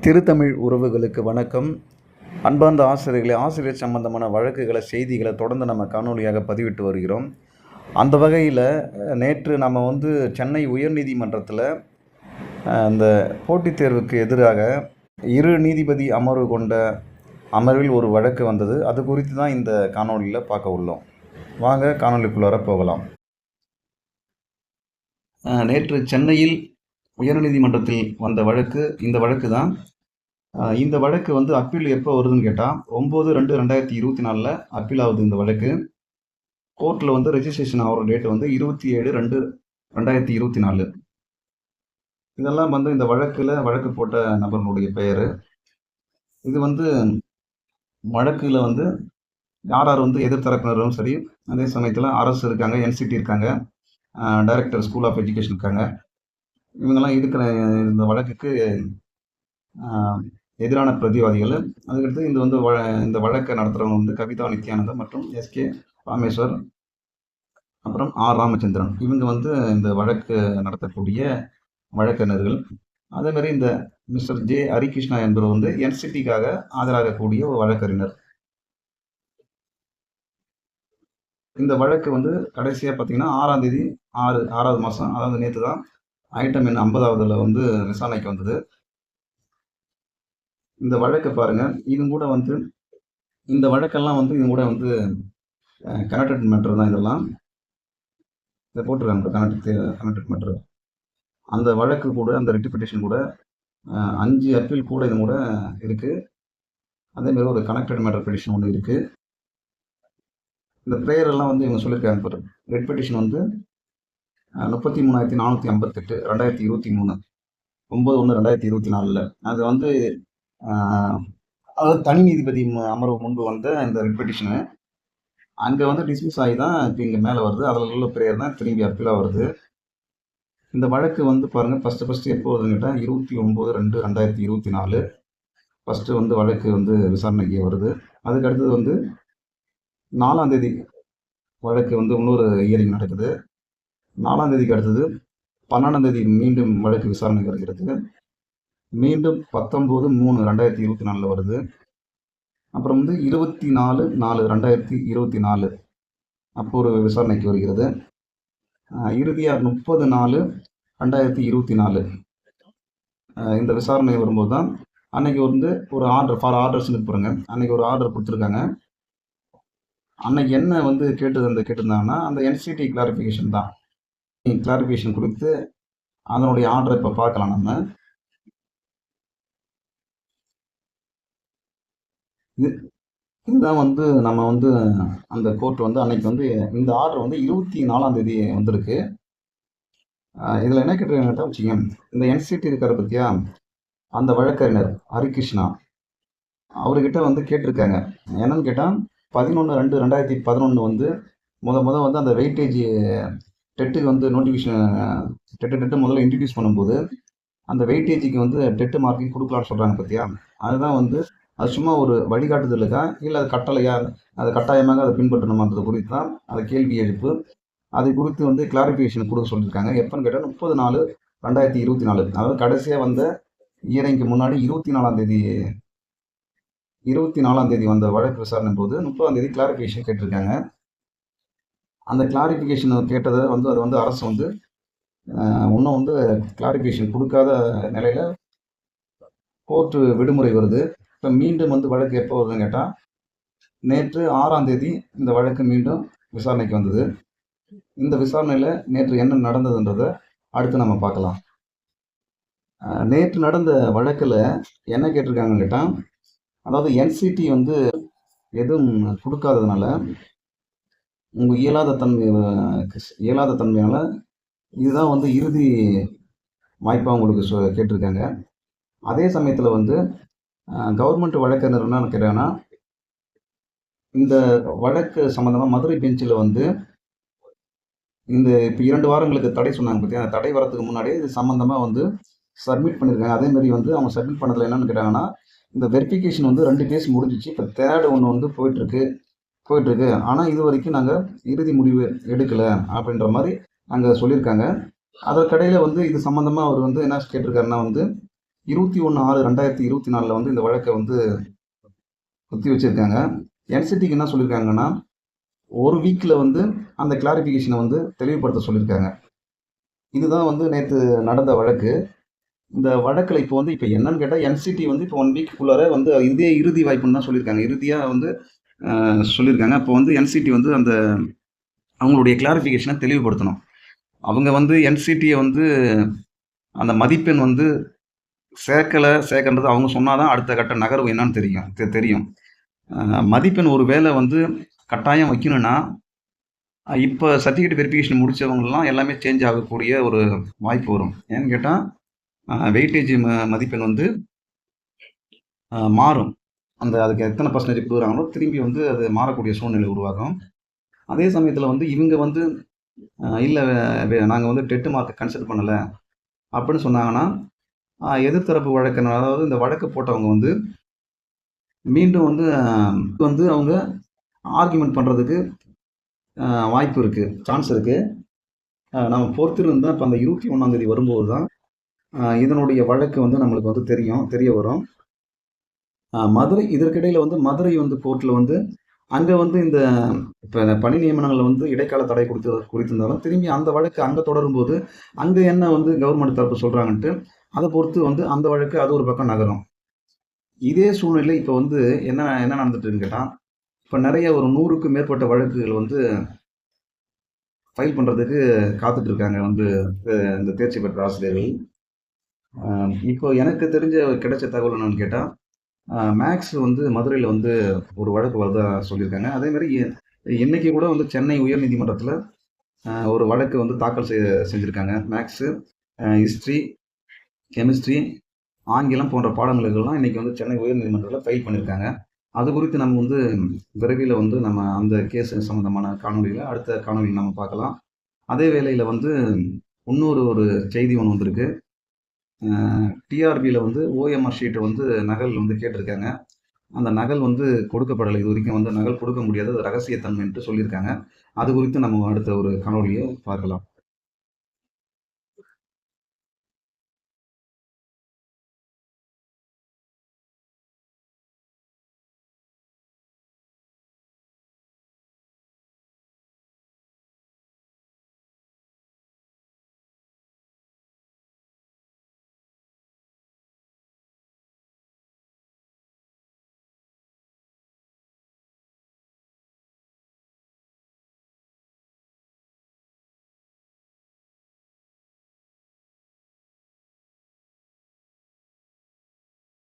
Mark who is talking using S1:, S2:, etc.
S1: திருத்தமிழ் உறவுகளுக்கு வணக்கம். அன்பார்ந்த ஆசிரியர்களே, ஆசிரியர் சம்பந்தமான வழக்குகளை, செய்திகளை தொடர்ந்து நம்ம காணொலியாக பதிவிட்டு வருகிறோம். அந்த வகையில் நேற்று நம்ம சென்னை உயர்நீதிமன்றத்தில் இந்த போட்டித் தேர்வுக்கு எதிராக 2 நீதிபதி அமர்வு கொண்ட அமர்வில் ஒரு வழக்கு வந்தது. அது குறித்து தான் இந்த காணொலியில் பார்க்க உள்ளோம். வாங்க காணொலிக்குள்ளார போகலாம். நேற்று சென்னையில் உயர்நீதிமன்றத்தில் வந்த வழக்கு இந்த வழக்கு தான். இந்த வழக்கு அப்பீல் எப்போ வருதுன்னு கேட்டால் 9/2/2024 அப்பீல் ஆகுது. இந்த வழக்கு கோர்ட்டில் ரெஜிஸ்ட்ரேஷன் ஆகிற டேட் 27/2/2024. இதெல்லாம் இந்த வழக்கில் வழக்கு போட்ட நபர்களுடைய பெயர். இது வழக்கில் யார் யார் எதிர்த்தரப்பினரும் சரி, அதே சமயத்தில் அரசு இருக்காங்க, என்சிடி இருக்காங்க, டைரக்டர் ஸ்கூல் ஆஃப் எஜுகேஷன் இருக்காங்க. இவங்கெல்லாம் இருக்கிற இந்த வழக்குக்கு எதிரான பிரதிவாதிகள். அதுக்கடுத்து இந்த வழக்கை நடத்துகிறவங்க கவிதா நித்யானந்தம் மற்றும் எஸ்கே ராமேஸ்வர், அப்புறம் ஆர் ராமச்சந்திரன். இவங்க இந்த வழக்கு நடத்தக்கூடிய வழக்கறிஞர்கள். அதேமாதிரி இந்த மிஸ்டர் ஜே ஹரிகிருஷ்ணா என்பவர் என்சிடிக்காக ஆஜராகக்கூடிய ஒரு வழக்கறிஞர். இந்த வழக்கு கடைசியாக பார்த்தீங்கன்னா 6ஆம் தேதி 6வது மாதம், அதாவது நேற்று தான் ஐட்டம் எண் 50வதுல விசாரணைக்கு வந்தது. இந்த வழக்கை பாருங்க. இது கூட இந்த வழக்கெல்லாம் இது கூட கனெக்டட் மேட்டர் தான். இதெல்லாம் இதை போட்டிருக்காங்க, கனெக்டட் மேட்டர். அந்த வழக்கு கூட, அந்த ரெக்டிஃபிகேஷன் கூட 5 அப்பீல் கூட இது கூட இருக்குது. அதேமாதிரி ஒரு கனெக்டட் மேட்டர் பெட்டிஷன் ஒன்று இருக்குது. இந்த ப்ரேயர் எல்லாம் இவங்க சொல்லியிருக்காங்க. Red petition 33,458 2023 9/1/2024. அது அதாவது தனி நீதிபதி அமர்வு முன்பு வந்த இந்த ரெட் பெட்டிஷனு அங்கே டிஸ்மிஸ் ஆகி தான் இப்போ இங்கே மேலே வருது. அதில் உள்ள ப்ரேயர் தான் திரும்பி அப்பீலாக வருது. இந்த வழக்கு பாருங்கள், ஃபஸ்ட்டு எப்போ வருதுன்னு கேட்டால் 29/2/2024 ஃபஸ்ட்டு வழக்கு விசாரணைக்கு வருது. அதுக்கு அடுத்தது 4ஆம் தேதி வழக்கு இன்னொரு ஹியரிங் நடக்குது. 4ஆம் தேதிக்கு அடுத்தது 12ஆம் தேதி மீண்டும் வழக்கு விசாரணைக்கு வருகிறது. மீண்டும் 19/3/2024 வருது. அப்புறம் 24/4/2024 அப்போ ஒரு விசாரணைக்கு வருகிறது. இறுதியாக 30/4/2024 இந்த விசாரணை வரும்போது தான் அன்னைக்கு ஒரு ஆர்டர் ஃபார் ஆர்டர்ஸ்னு இருப்பாங்க. அன்னைக்கு ஒரு ஆர்டர் கொடுத்துருக்காங்க. அன்னைக்கு என்ன கேட்டிருந்தாங்கன்னா அந்த என்சிடி கிளாரிஃபிகேஷன் தான். கிளாரிஃபிகேஷன் கொடுத்து அதனுடைய ஆர்டரை இப்போ பார்க்கலாம். நம்ம இதுதான் நம்ம அந்த கோர்ட் அன்னைக்கு இந்த ஆர்டர் 24ஆம் தேதி வந்திருக்கு. இதில் என்ன கேட்டிருக்காங்க வச்சுங்க, இந்த என்சிடி இருக்கிற பற்றியா அந்த வழக்கறிஞர் ஹரிகிருஷ்ணா அவர்கிட்ட கேட்டிருக்காங்க. என்னன்னு கேட்டால் 11/2/2011 முத அந்த வெயிட்டேஜ் டெட்டுக்கு நோட்டிஃபிகேஷன் டெட்டு முதல்ல இன்ட்ரடியூஸ் பண்ணும்போது அந்த வெயிட்டேஜுக்கு டெட்டு மார்க்கிங் கொடுக்கலான்னு சொல்கிறாங்க பற்றியா. அதுதான் அது சும்மா ஒரு வழிகாட்டுதலுக்கா இல்லை அது கட்டளையா, அது கட்டாயமாக அதை பின்பற்றணுமான்றது குறித்து தான் அதை கேள்வி எழுப்பு. அதை குறித்து கிளாரிஃபிகேஷன் கொடுக்க சொல்லியிருக்காங்க. எப்போன்னு கேட்டால் 30/4/2024, அதாவது கடைசியாக வந்த இயரிங்க்கு முன்னாடி 24ஆம் தேதி வந்த வழக்கு விசாரணை போது 30ஆம் தேதி கிளாரிஃபிகேஷன் கேட்டிருக்காங்க. அந்த கிளாரிஃபிகேஷன் கேட்டதை அது அரசு இன்னும் கிளாரிஃபிகேஷன் கொடுக்காத நிலையில் கோர்ட்டு விடுமுறை வருது. இப்போ மீண்டும் வழக்கு எப்போ வருதுன்னு கேட்டால் நேற்று 6ஆம் தேதி இந்த வழக்கு மீண்டும் விசாரணைக்கு வந்தது. இந்த விசாரணையில் நேற்று என்ன நடந்ததுன்றதை அடுத்து நம்ம பார்க்கலாம். நேற்று நடந்த வழக்கில் என்ன கேட்டிருக்காங்கன்னு கேட்டால், அதாவது என்சிடி எதுவும் கொடுக்காததுனால உங்கள் இயலாத தன்மையால் இதுதான் இறுதி வாய்ப்பாக உங்களுக்கு கேட்டிருக்காங்க. அதே சமயத்தில் கவர்மெண்ட் வழக்கறிஞர் என்ன கேட்டாங்கன்னா, இந்த வழக்கு சம்மந்தமாக மதுரை பெஞ்சில் இந்த இப்போ 2 வாரங்களுக்கு தடை சொன்னாங்க பற்றி, அந்த தடை வரத்துக்கு முன்னாடியே இது சம்மந்தமாக சப்மிட் பண்ணியிருக்காங்க. அதேமாதிரி அவங்க சப்மிட் பண்ணதில் என்னென்னு கேட்டாங்கன்னா, இந்த வெரிஃபிகேஷன் 2 கேஸ் முடிஞ்சிச்சு, இப்போ தேர்டு ஒன்று போயிட்டுருக்கு. ஆனால் இது வரைக்கும் நாங்கள் இறுதி முடிவு எடுக்கலை அப்படின்ற மாதிரி அங்கே சொல்லியிருக்காங்க. அதற்கடையில் இது சம்மந்தமாக அவர் என்ன கேட்டிருக்காருன்னா 21/6/2024 வந்து இந்த வழக்கை வந்து ஒத்தி வச்சிருக்காங்க. என்சிடிக்கு என்ன சொல்லியிருக்காங்கன்னா, ஒரு வீக்ல வந்து அந்த கிளாரிஃபிகேஷனை வந்து தெளிவுபடுத்த சொல்லியிருக்காங்க. இதுதான் வந்து நேற்று நடந்த வழக்கு. இந்த வழக்கில் இப்போ என்னன்னு கேட்டால், என்சிடி வந்து இப்போ 1 வீக்குள்ளார வந்து இதே இறுதி வாய்ப்புன்னு தான் சொல்லியிருக்காங்க. இறுதியாக வந்து சொல்லியிருக்காங்க. அப்போ வந்து என்சிடி வந்து அந்த அவங்களுடைய கிளாரிஃபிகேஷனை தெளிவுபடுத்தணும். அவங்க வந்து என்சிடியை வந்து அந்த மதிப்பெண் வந்து சேர்க்கன்றது அவங்க சொன்னாதான் அடுத்த கட்ட நகர்வு என்னன்னு தெரியும். மதிப்பெண் ஒரு வேளை வந்து கட்டாயம் வைக்கணும்னா, இப்போ சர்டிஃபிகேட் வெரிஃபிகேஷன் முடிச்சவங்கலாம் எல்லாமே சேஞ்ச் ஆகக்கூடிய ஒரு வாய்ப்பு வரும். ஏன்னு கேட்டால், வெயிட்டேஜ் மதிப்பெண் வந்து மாறும். அதுக்கு எத்தனை பர்சன்டேஜ் கொடுக்குறாங்களோ திரும்பி வந்து அது மாறக்கூடிய சூழ்நிலை உருவாகும். அதே சமயத்தில் வந்து இவங்க வந்து இல்லை நாங்கள் வந்து டெட்டு மார்க்கை கன்சிடர் பண்ணலை அப்படின்னு சொன்னாங்கன்னா, எதிர்த்தரப்பு வழக்கினர், அதாவது இந்த வழக்கு போட்டவங்க வந்து மீண்டும் வந்து அவங்க ஆர்கியூமெண்ட் பண்ணுறதுக்கு வாய்ப்பு இருக்குது, சான்ஸ் இருக்குது. நம்ம பொறுத்திருந்து தான் இப்போ அந்த 21ஆம் தேதி வரும்போது தான் இதனுடைய வழக்கு வந்து நம்மளுக்கு வந்து தெரிய வரும். மதுரை இதற்கிடையில் வந்து மதுரை வந்து கோர்ட்டில் வந்து அங்கே வந்து இந்த இப்போ பணி நியமனங்களை வந்து இடைக்கால தடை குறித்திருந்தாலும் திரும்பி அந்த வழக்கு அங்கே தொடரும்போது அங்கே என்ன வந்து கவர்மெண்ட் தரப்பு சொல்கிறாங்கன்ட்டு அதை பொறுத்து வந்து அந்த வழக்கு அது ஒரு பக்கம் நகரும். இதே சூழ்நிலை இப்போ வந்து என்ன நடந்துட்டுன்னு கேட்டால், இப்போ நிறைய ஒரு 100க்கும் மேற்பட்ட வழக்குகள் வந்து ஃபைல் பண்ணுறதுக்கு காத்துட்ருக்காங்க வந்து இந்த தேர்ச்சி பெற்ற ஆசிரியர்கள். இப்போ எனக்கு கிடைச்ச தகவல் என்னன்னு கேட்டால், மேக்ஸ் வந்து மதுரையில் வந்து ஒரு வழக்கு வருதா சொல்லியிருக்காங்க. அதேமாதிரி இன்னைக்கு கூட வந்து சென்னை உயர்நீதிமன்றத்தில் ஒரு வழக்கு வந்து தாக்கல் செஞ்சுருக்காங்க. மேக்ஸு, ஹிஸ்ட்ரி, கெமிஸ்ட்ரி, ஆங்கிலம் போன்ற பாடங்களுக்கெல்லாம் இன்றைக்கி வந்து சென்னை உயர்நீதிமன்றத்தில் ஃபைல் பண்ணியிருக்காங்க. அது குறித்து நம்ம வந்து விரைவில் வந்து நம்ம அந்த கேஸ் சம்மந்தமான காணொலியில் அடுத்த காணொலியில் நம்ம பார்க்கலாம். அதே வேளையில் வந்து ஒரு செய்தி ஒன்று வந்திருக்கு. டிஆர்பியில் வந்து ஓஎம்ஆர் ஷீட்டை வந்து நகல் வந்து கேட்டிருக்காங்க. அந்த நகல் வந்து கொடுக்கப்படலை. இது வரைக்கும் வந்து நகல் கொடுக்க முடியாது, அது ரகசியத்தன்மை என்று சொல்லியிருக்காங்க. அது குறித்து நம்ம அடுத்த ஒரு காணொலியை பார்க்கலாம்.